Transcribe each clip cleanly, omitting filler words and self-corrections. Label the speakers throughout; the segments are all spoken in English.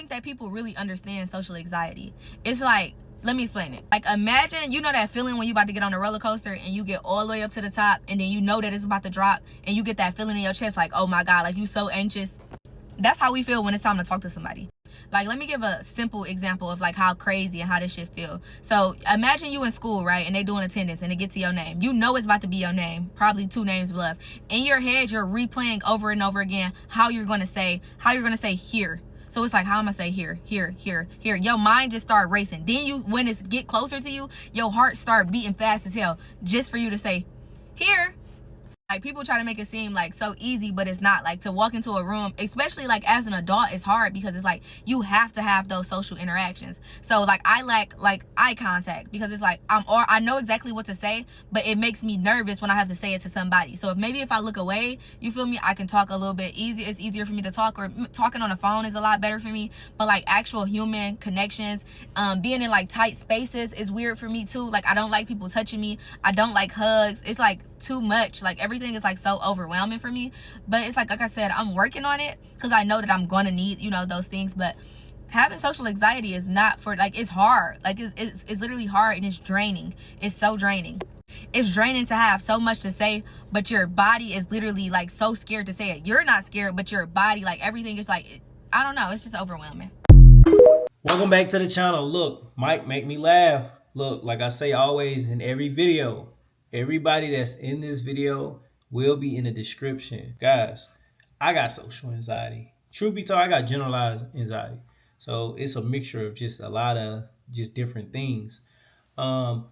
Speaker 1: think that people really understand social anxiety. It's like, let me explain it. Like, imagine, you know that feeling when you about to get on a roller coaster and you get all the way up to the top and then you know that it's about to drop and you get that feeling in your chest like, oh my God, like you so anxious. That's how we feel when it's time to talk to somebody. Like, let me give a simple example of like how crazy and how this shit feel. So imagine you in school, right? And they doing attendance and they get to your name. You know it's about to be your name, probably 2 names left. In your head, you're replaying over and over again how you're gonna say here. So it's like, how am I say here, here, here, here? Your mind just start racing. Then you, when it's get closer to you, your heart start beating fast as hell just for you to say here. Like, people try to make it seem like so easy, but it's not. Like, to walk into a room, especially like as an adult, it's hard because it's like you have to have those social interactions. So like I lack like eye contact because it's like I know exactly what to say, but it makes me nervous when I have to say it to somebody. So if I look away, you feel me, I can talk a little bit easier. It's easier for me to talk, or talking on the phone is a lot better for me. But like actual human connections, being in like tight spaces is weird for me too. Like, I don't like people touching me. I don't like hugs. It's like too much. Like, everything is like so overwhelming for me. But it's like I said, I'm working on it because I know that I'm gonna need, you know, those things. But having social anxiety is not for, like, it's hard. Like, it's literally hard, and it's draining. It's so draining. It's draining to have so much to say, but your body is literally like so scared to say it. You're not scared, but your body, like, everything is like, I don't know, it's just overwhelming.
Speaker 2: Welcome back to the channel. Look, Mike, make me laugh. Look, like I say always in every video, everybody that's in this video will be in the description. Guys, I got social anxiety. Truth be told, I got generalized anxiety. So it's a mixture of just a lot of just different things. Um,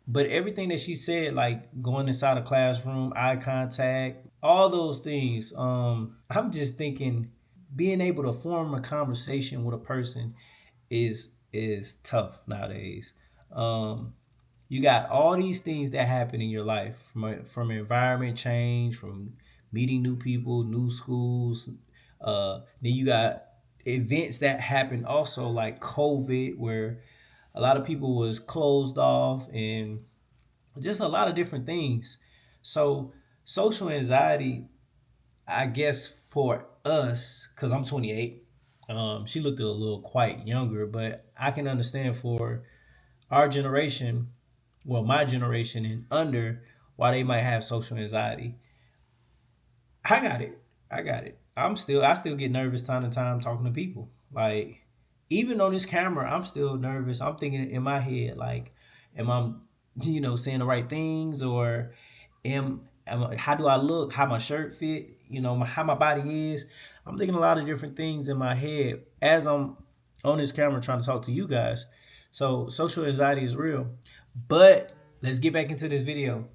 Speaker 2: but everything that she said, like going inside a classroom, eye contact, all those things, I'm just thinking being able to form a conversation with a person is tough nowadays. You got all these things that happen in your life from environment change, from meeting new people, new schools. Then you got events that happen also, like COVID, where a lot of people was closed off, and just a lot of different things. So social anxiety, I guess for us, because I'm 28, she looked a little quite younger, but I can understand for our generation, well, my generation and under, why they might have social anxiety. I got it. I got it. I still get nervous time to time talking to people. Like, even on this camera, I'm still nervous. I'm thinking in my head, like, am I, saying the right things, or how do I look? How my shirt fit? How my body is. I'm thinking a lot of different things in my head as I'm on this camera trying to talk to you guys. So social anxiety is real. But let's get back into this video.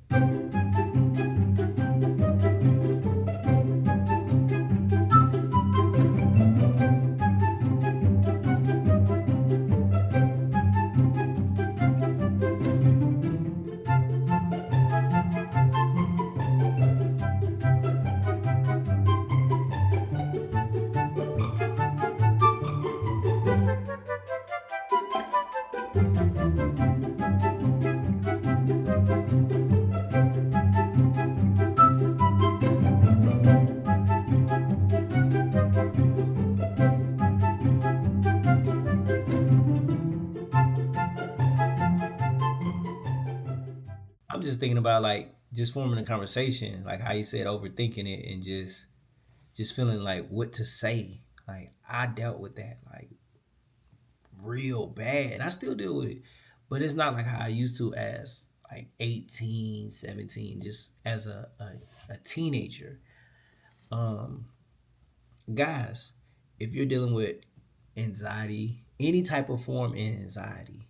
Speaker 2: I'm just thinking about like just forming a conversation, like how you said, overthinking it and just feeling like what to say. Like, I dealt with that like real bad. And I still deal with it. But it's not like how I used to as like 18, 17, just as a teenager. Um Guys, if you're dealing with anxiety, any type of form of anxiety,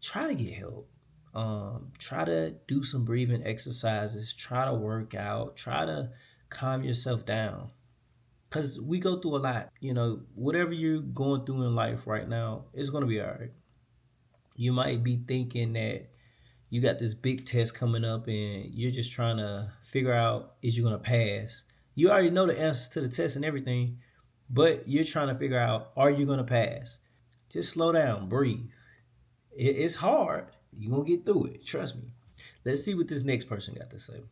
Speaker 2: try to get help. Try to do some breathing exercises, try to work out, try to calm yourself down. Because we go through a lot. Whatever you're going through in life right now, it's going to be all right. You might be thinking that you got this big test coming up and you're just trying to figure out, is you going to pass? You already know the answers to the test and everything, but you're trying to figure out, are you going to pass? Just slow down, breathe. It's hard. You're going to get through it. Trust me. Let's see what this next person got to say.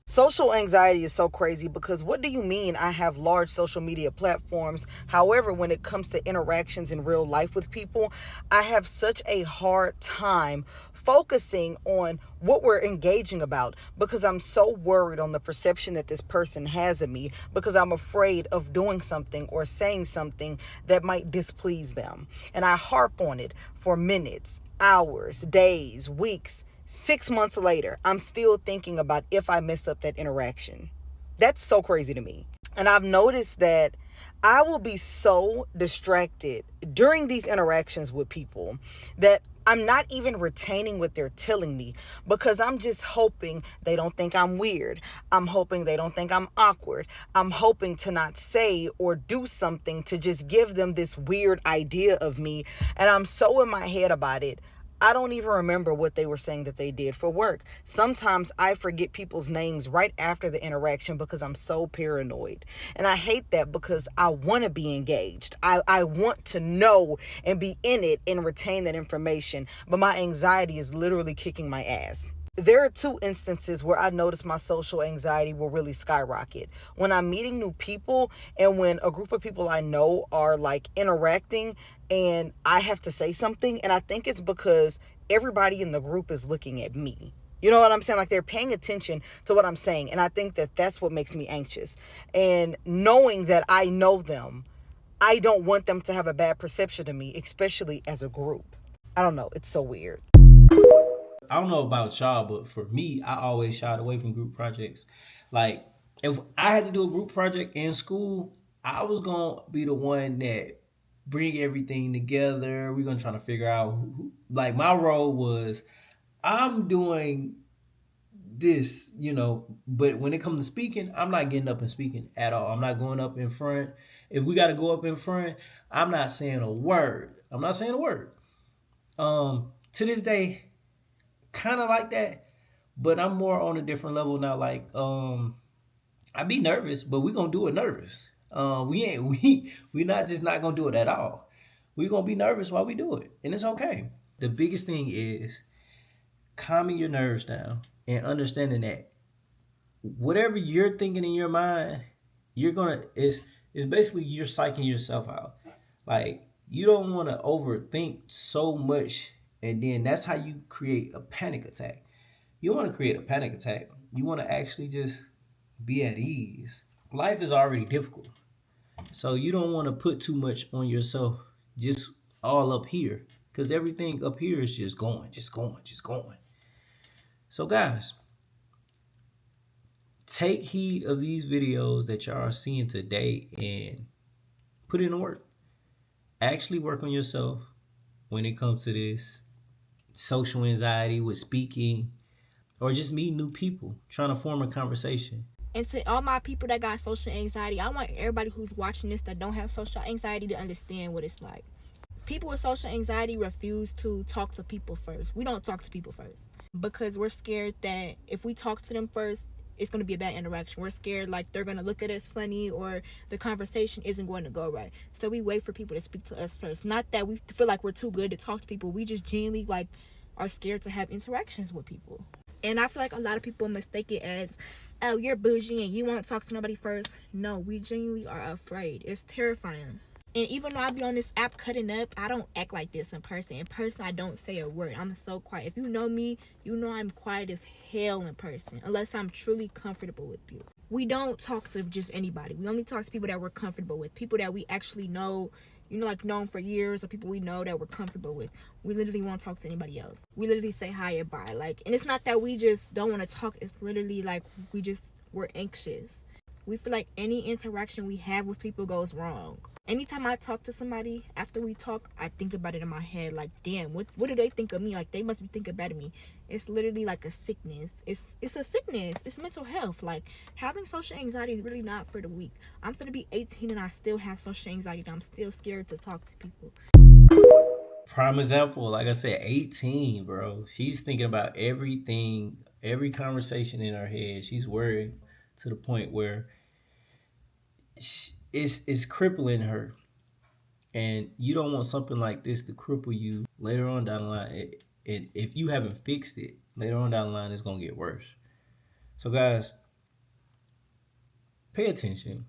Speaker 3: Social anxiety is so crazy because what do you mean I have large social media platforms? However, when it comes to interactions in real life with people, I have such a hard time focusing on what we're engaging about because I'm so worried on the perception that this person has of me because I'm afraid of doing something or saying something that might displease them. And I harp on it for minutes, hours, days, weeks. 6 months later, I'm still thinking about if I mess up that interaction. That's so crazy to me. And I've noticed that I will be so distracted during these interactions with people that I'm not even retaining what they're telling me because I'm just hoping they don't think I'm weird. I'm hoping they don't think I'm awkward. I'm hoping to not say or do something to just give them this weird idea of me. And I'm so in my head about it. I don't even remember what they were saying that they did for work. Sometimes I forget people's names right after the interaction because I'm so paranoid. And I hate that because I want to be engaged. I want to know and be in it and retain that information. But my anxiety is literally kicking my ass. There are two instances where I notice my social anxiety will really skyrocket. When I'm meeting new people and when a group of people I know are like interacting and I have to say something, and I think it's because everybody in the group is looking at me. You know what I'm saying? Like they're paying attention to what I'm saying. And I think that that's what makes me anxious. And knowing that I know them, I don't want them to have a bad perception of me, especially as a group. I don't know. It's so weird.
Speaker 2: I don't know about y'all, but for me, I always shied away from group projects. Like, if I had to do a group project in school, I was gonna be the one that bring everything together. We're gonna try to figure out like my role was I'm doing this, but when it comes to speaking, I'm not getting up and speaking at all. I'm not going up in front. If we gotta go up in front, I'm not saying a word. I'm not saying a word. To this day, kind of like that, but I'm more on a different level now. Like, I be nervous, but we gonna do it nervous. We ain't we not just not gonna do it at all. We gonna be nervous while we do it, and it's okay. The biggest thing is calming your nerves down and understanding that whatever you're thinking in your mind, you're gonna it's basically you're psyching yourself out. Like you don't want to overthink so much, and then that's how you create a panic attack. You want to create a panic attack. You want to actually just be at ease. Life is already difficult, so you don't want to put too much on yourself. Just all up here, because everything up here is just going, just going, just going. So guys, take heed of these videos that y'all are seeing today and put in the work. Actually work on yourself when it comes to this social anxiety with speaking or just meeting new people, trying to form a conversation.
Speaker 4: And to all my people that got social anxiety, I want everybody who's watching this that don't have social anxiety to understand what it's like. People with social anxiety refuse to talk to people first. We don't talk to people first because we're scared that if we talk to them first, it's going to be a bad interaction. We're scared like they're going to look at us funny or the conversation isn't going to go right. So we wait for people to speak to us first. Not that we feel like we're too good to talk to people. We just genuinely like are scared to have interactions with people. And I feel like a lot of people mistake it as, oh, you're bougie and you won't talk to nobody first. No, we genuinely are afraid. It's terrifying. And even though I be on this app cutting up, I don't act like this in person. In person, I don't say a word. I'm so quiet. If you know me, you know I'm quiet as hell in person, unless I'm truly comfortable with you. We don't talk to just anybody. We only talk to people that we're comfortable with, people that we actually know, like known for years, or people we know that we're comfortable with. We literally won't talk to anybody else. We literally say hi and bye. And it's not that we just don't want to talk. It's literally like we're anxious. We feel like any interaction we have with people goes wrong. Anytime I talk to somebody, after we talk, I think about it in my head. Like, damn, what do they think of me? Like, they must be thinking bad of me. It's literally like a sickness. It's a sickness. It's mental health. Like, having social anxiety is really not for the weak. I'm gonna be 18 and I still have social anxiety. And I'm still scared to talk to people.
Speaker 2: Prime example, like I said, 18, bro. She's thinking about everything, every conversation in her head. She's worried to the point where it's crippling her. And you don't want something like this to cripple you later on down the line. If you haven't fixed it, later on down the line, it's going to get worse. So, guys, pay attention.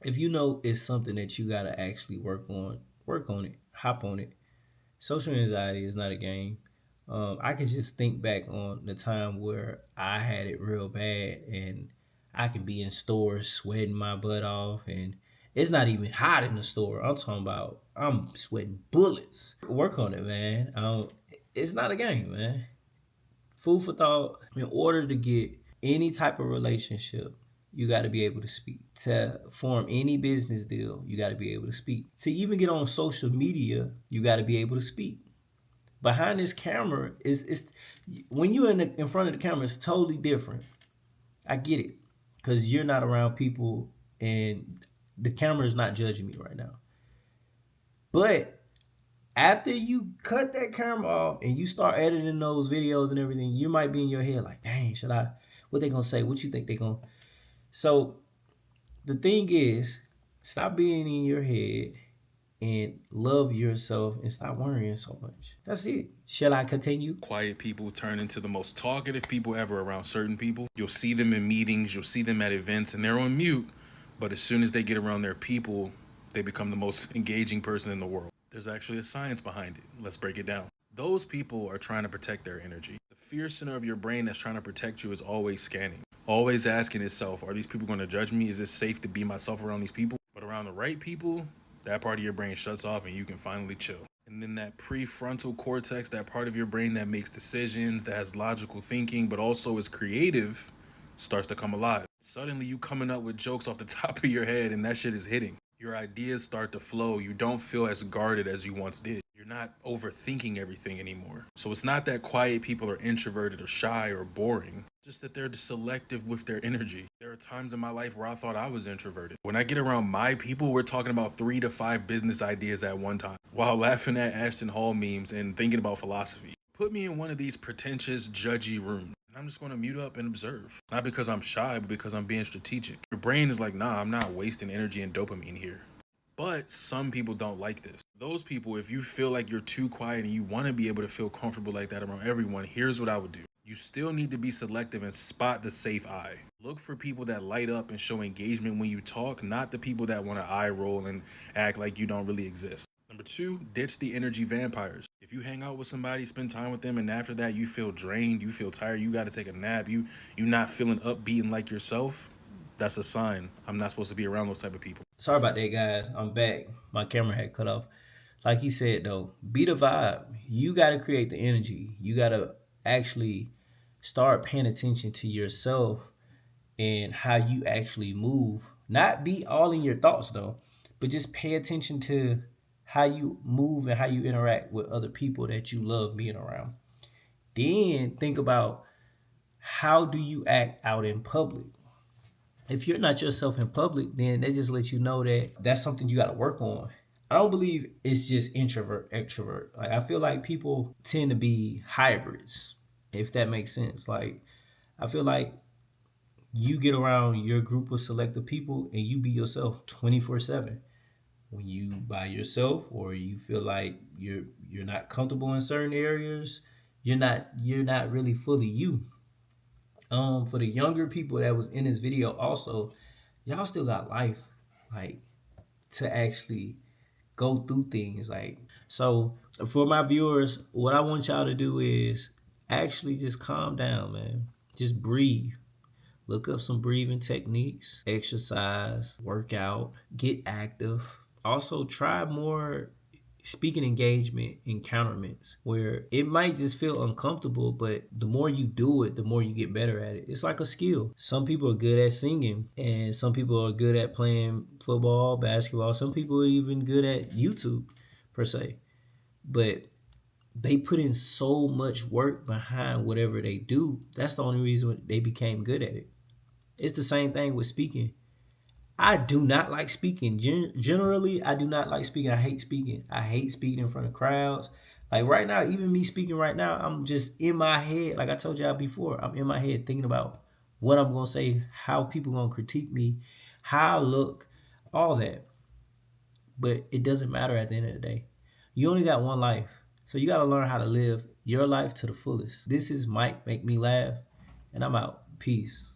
Speaker 2: If you know it's something that you gotta actually work on it, hop on it. Social anxiety is not a game. I can just think back on the time where I had it real bad, and I can be in stores sweating my butt off, and it's not even hot in the store. I'm talking about I'm sweating bullets. Work on it, man. It's not a game, man. Food for thought. In order to get any type of relationship, you got to be able to speak. To form any business deal, you got to be able to speak. To even get on social media, you got to be able to speak. Behind this camera is when you're in front of the camera, it's totally different. I get it, because you're not around people and the camera is not judging me right now. But after you cut that camera off and you start editing those videos and everything, you might be in your head like, dang, should I? What they gonna say? What you think they gonna? So the thing is, stop being in your head and love yourself and stop worrying so much. That's it. Shall I continue?
Speaker 5: Quiet people turn into the most talkative people ever around certain people. You'll see them in meetings, you'll see them at events, and they're on mute. But as soon as they get around their people, they become the most engaging person in the world. There's actually a science behind it. Let's break it down. Those people are trying to protect their energy. The fear center of your brain that's trying to protect you is always scanning, always asking itself, are these people going to judge me? Is it safe to be myself around these people? But around the right people, that part of your brain shuts off and you can finally chill. And then that prefrontal cortex, that part of your brain that makes decisions, that has logical thinking, but also is creative, starts to come alive. Suddenly you coming up with jokes off the top of your head and that shit is hitting. Your ideas start to flow. You don't feel as guarded as you once did. You're not overthinking everything anymore. So it's not that quiet people are introverted or shy or boring, just that they're selective with their energy. There are times in my life where I thought I was introverted. When I get around my people, we're talking about 3 to 5 business ideas at one time, while laughing at Ashton Hall memes and thinking about philosophy. Put me in one of these pretentious, judgy rooms, and I'm just going to mute up and observe. Not because I'm shy, but because I'm being strategic. Your brain is like, nah, I'm not wasting energy and dopamine here. But some people don't like this. Those people, if you feel like you're too quiet and you want to be able to feel comfortable like that around everyone, here's what I would do. You still need to be selective and spot the safe eye. Look for people that light up and show engagement when you talk, not the people that want to eye roll and act like you don't really exist. Number 2, ditch the energy vampires. If you hang out with somebody, spend time with them, and after that you feel drained, you feel tired, you got to take a nap, you're not feeling upbeat and like yourself, that's a sign I'm not supposed to be around those type of people.
Speaker 2: Sorry about that, guys. I'm back. My camera had cut off. Like he said, though, be the vibe. You got to create the energy. You got to actually start paying attention to yourself and how you actually move. Not be all in your thoughts, though, but just pay attention to how you move and how you interact with other people that you love being around. Then think about, how do you act out in public? If you're not yourself in public, then they just let you know that that's something you got to work on. I don't believe it's just introvert, extrovert. Like, I feel like people tend to be hybrids, if that makes sense. Like, I feel like you get around your group of selected people and you be yourself 24/7. When you by yourself, or you feel like you're not comfortable in certain areas, you're not really fully you. For the younger people that was in this video also, y'all still got life, like, to actually go through things. Like, so for my viewers, what I want y'all to do is actually just calm down, man. Just breathe. Look up some breathing techniques, exercise, work out, get active. Also try more speaking engagement encounterments, where it might just feel uncomfortable, but the more you do it, the more you get better at it. It's like a skill. Some people are good at singing, and some people are good at playing football, basketball. Some people are even good at YouTube per se, but they put in so much work behind whatever they do. That's the only reason they became good at it. It's the same thing with speaking. I do not like speaking. Generally, I do not like speaking. I hate speaking. I hate speaking in front of crowds. Like right now, even me speaking right now, I'm just in my head. Like I told y'all before, I'm in my head thinking about what I'm going to say, how people going to critique me, how I look, all that. But it doesn't matter at the end of the day. You only got one life. So you got to learn how to live your life to the fullest. This is Mike Make Me Laugh, and I'm out. Peace.